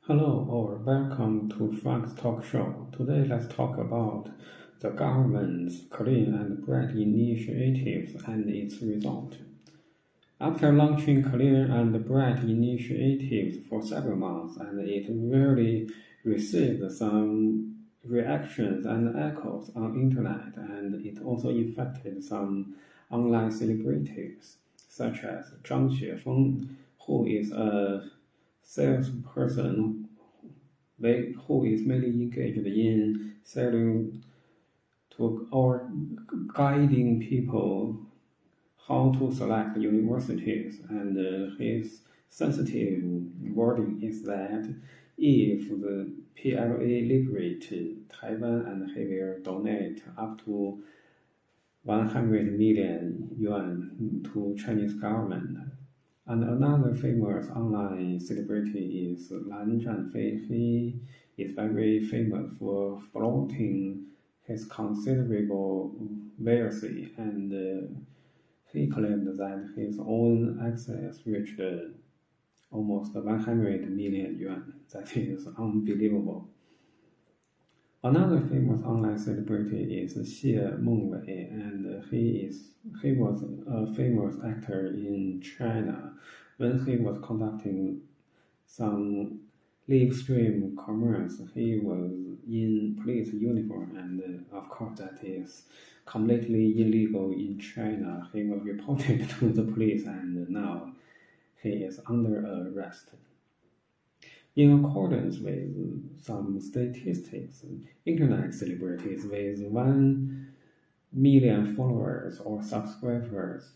Hello or welcome to Frank's Talk Show. Today let's talk about the government's Clean and Bright initiatives and its result. After launching Clean and Bright initiatives for several months, and it really received some reactions and echoes on internet, and it also affected some online celebrities such as Zhang Xuefeng, who is a salesperson who is mainly engaged in selling to or guiding people how to select universities, and his sensitive wording is that if the PLA liberate Taiwan, and he will donate up to 100 million yuan to Chinese government. And another famous online celebrity is Lan Zhanfei. He is very famous for flaunting his considerable wealth, and he claimed that his own assets reached almost 100 million yuan. That is unbelievable. Another famous online celebrity is Xie Mengwei, and he was a famous actor in China. When he was conducting some live stream commerce, he was in police uniform, and of course that is completely illegal in China. He was reported to the police, and now he is under arrest. In accordance with some statistics, internet celebrities with 1 million followers or subscribers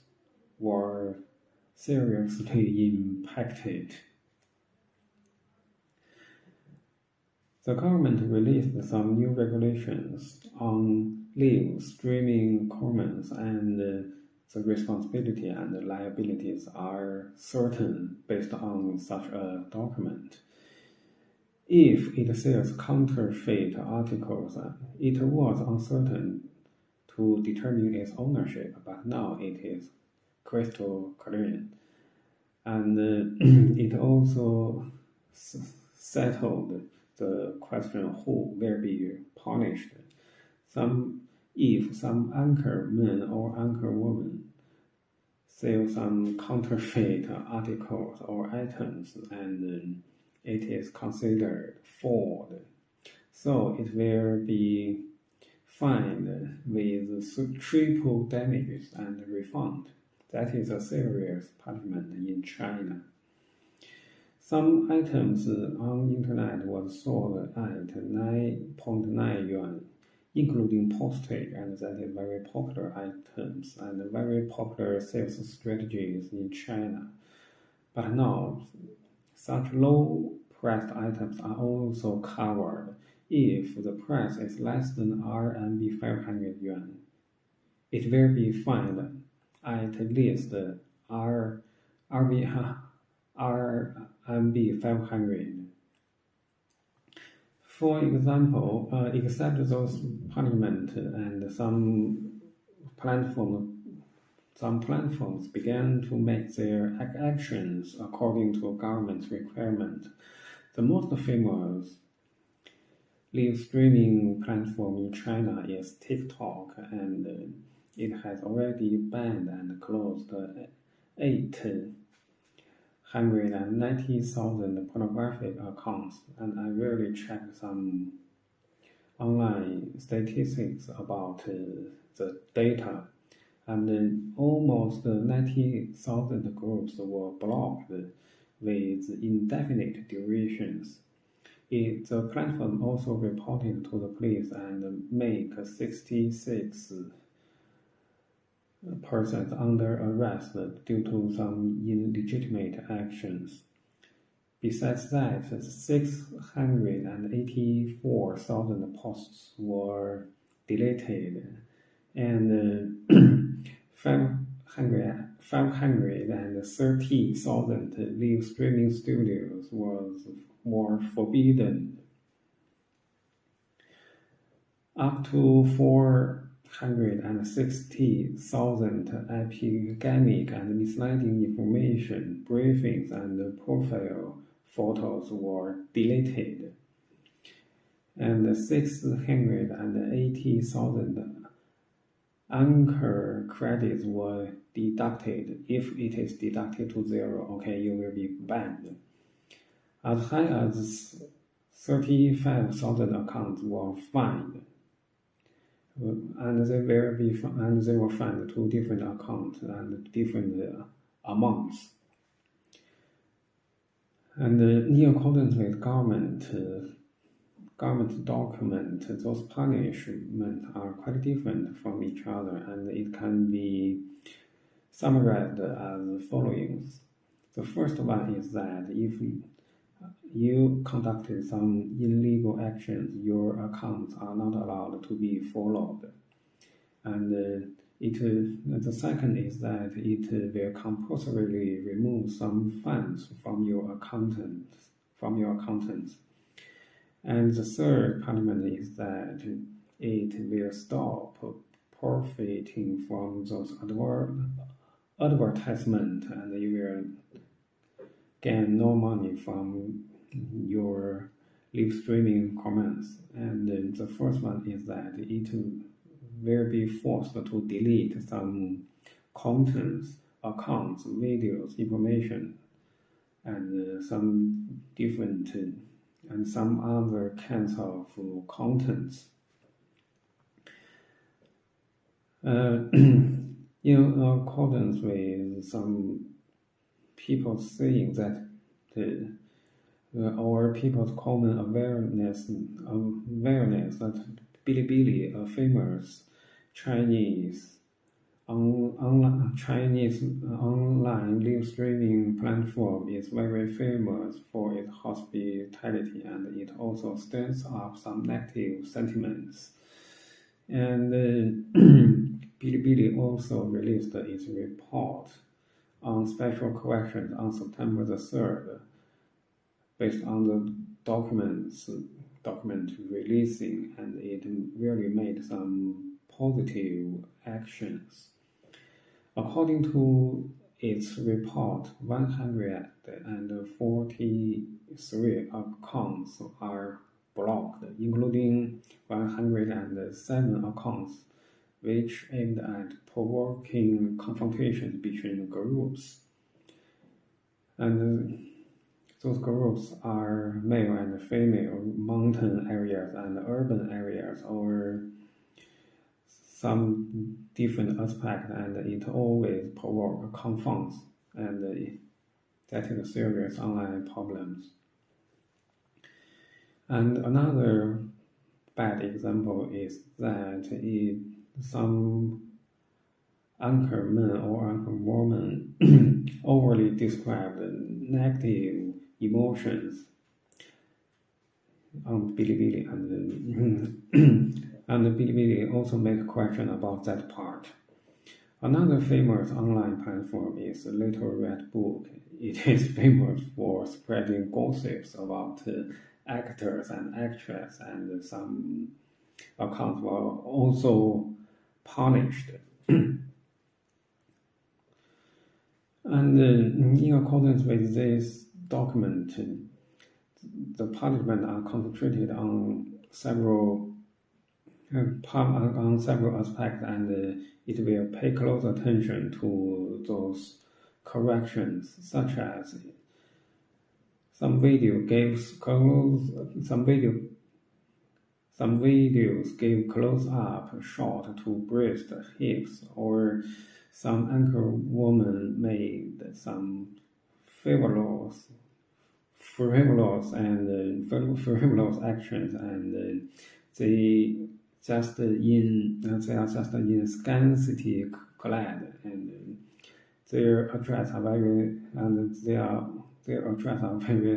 were seriously impacted. The government released some new regulations on live streaming comments, and the responsibility and liabilities are certain based on such a document. If it sells counterfeit articles, it was uncertain to determine its ownership, but now it is crystal clear. And it also settled the question who will be punished. If some anchor man or anchor woman sell some counterfeit articles or items, and it is considered fraud, so it will be fined with triple damages and refund. That is a serious punishment in China. Some items on internet was sold at 9.9 yuan, including postage, and that is very popular items and very popular sales strategies in China. But now, such low-priced items are also covered if the price is less than RMB 500 yuan. It will be fined at least RMB 500. For example, except those punishments, and some platforms began to make their actions according to government requirement. The most famous live streaming platform in China is TikTok, and it has already banned and closed 890,000 pornographic accounts. And I really checked some online statistics about the data, and almost 90,000 groups were blocked with indefinite durations. The platform also reported to the police and make 66 persons under arrest due to some illegitimate actions. Besides that, 684,000 posts were deleted, and 530,000 live streaming studios were forbidden. Up to 460,000 epidemic and misleading information, briefings, and profile photos were deleted, and 680,000 anchor credits were deducted. If it is deducted to zero, okay, you will be banned. As high as 35,000 accounts were fined, and they were fined to different accounts and different amounts. And in accordance with government document, those punishments are quite different from each other, and it can be summarized as following. The first one is that if you conducted some illegal actions, your accounts are not allowed to be followed. And the second is that it will compulsorily remove some funds from your accountants. And the third punishment is that it will stop profiting from those advertisements, and you will gain no money from your live streaming comments. And the first one is that it will be forced to delete some contents, accounts, videos, information, and some different and some other kinds of contents. In accordance with some people saying that our people's common awareness that Bilibili, a famous Chinese online live streaming platform, is very famous for its hospitality, and it also stirs up some negative sentiments. And Bilibili also released its report on special corrections on September the 3rd, based on the document releasing, and it really made some positive actions. According to its report, 143 accounts are blocked, including 107 accounts which aimed at provoking confrontations between groups. And those groups are male and female, mountain areas and urban areas, or some different aspect, and it always provokes conflicts, and that is serious online problems. And another bad example is that some anchor men or anchor women overly describe negative emotions on Bilibili, and Bilibili also make a question about that part. Another famous online platform is Little Red Book. It is famous for spreading gossips about actors and actresses, and some accounts were also punished. And in accordance with this document, the punishment are concentrated on several aspects, and it will pay close attention to those corrections, such as some videos gave close-up shot to breast, hips, or some anchor woman made some frivolous actions, and they are just in scarcity clad, and their attracts are very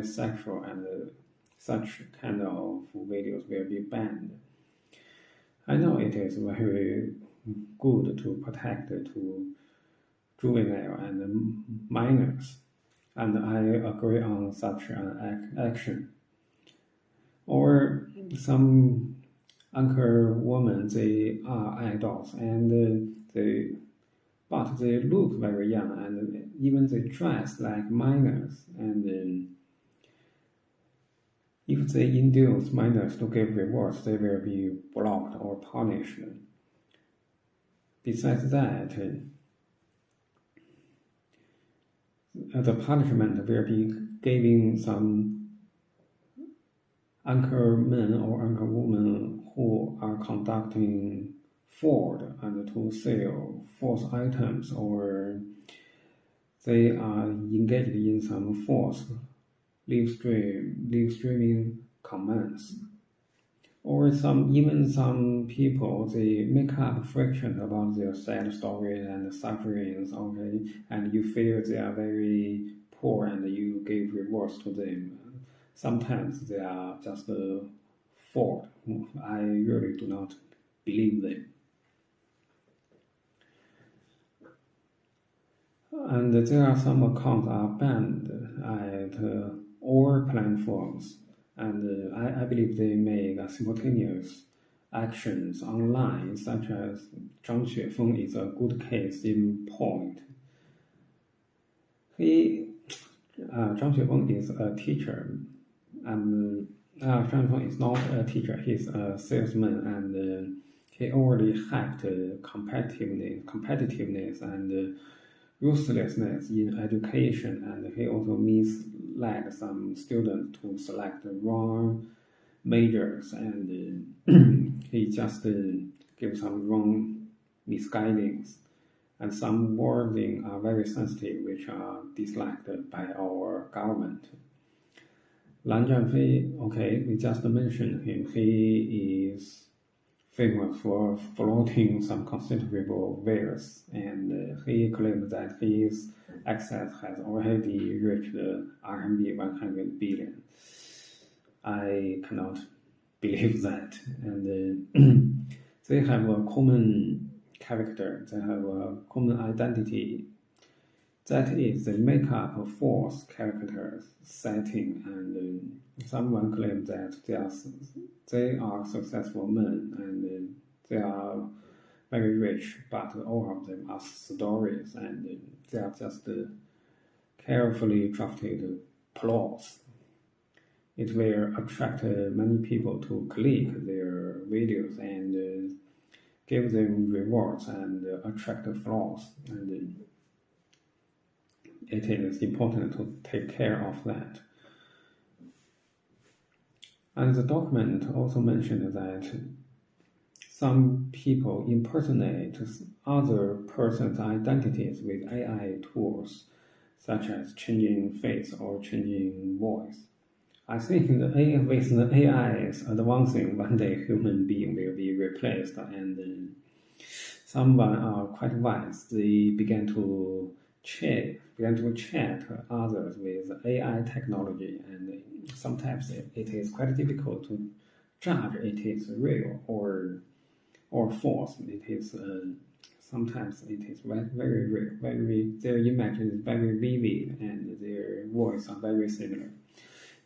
sexual, and such kind of videos will be banned. I know it is very good to protect to juvenile and minors, and I agree on such an action. Or some anchor women, they are adults, and but they look very young, and even they dress like minors, and If they induce minors to give rewards, they will be blocked or punished. Besides that, the punishment will be giving some anchor men or anchor women who are conducting fraud and to sell false items, or they are engaged in some false live streaming comments, or even some people, they make up fiction about their sad stories and sufferings, okay, and you feel they are very poor and you give rewards to them. Sometimes they are just a fraud. I really do not believe them. And there are some accounts are banned at all platforms, and I believe they make simultaneous actions online, such as Zhang Xuefeng is a good case in point. Zhang Xuefeng is a teacher, and Zhang Xuefeng is not a teacher, he's a salesman, and he already hacked competitiveness and ruthlessness in education, and he also misled some students to select the wrong majors, and he just gave some wrong misguidings, and some wording are very sensitive, which are disliked by our government. Lan Zhanfei, okay, we just mentioned him. He is famous for floating some considerable wares, and he claimed that his assets has already reached RMB 100 billion. I cannot believe that. And they have a common character, they have a common identity. That is, they make up a false character setting, and someone claims that they are successful men and they are very rich, but all of them are stories, and they are just carefully drafted plots. It will attract many people to click their videos and give them rewards and attract flaws, and it is important to take care of that. And the document also mentioned that some people impersonate other persons' identities with AI tools, such as changing face or changing voice. I think with the AI is advancing, one day human being will be replaced, and someone are quite wise. They began to chat others with AI technology, and sometimes it is quite difficult to judge it is real or false. It is sometimes it is very real. Their image is very vivid and their voice are very similar.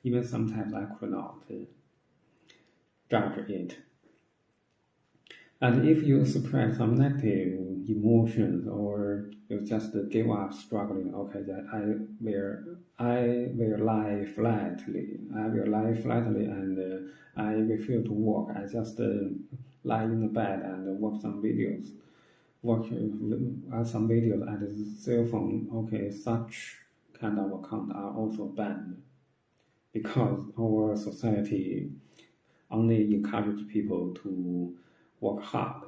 Even sometimes I could not judge it. And if you suppress some negative emotions, or you just give up struggling, okay, that I will lie flatly. I will lie flatly, and I refuse to walk. I just lie in the bed and watch some videos. Watch some videos at the cell phone. Okay, such kind of accounts are also banned, because our society only encourages people to work hard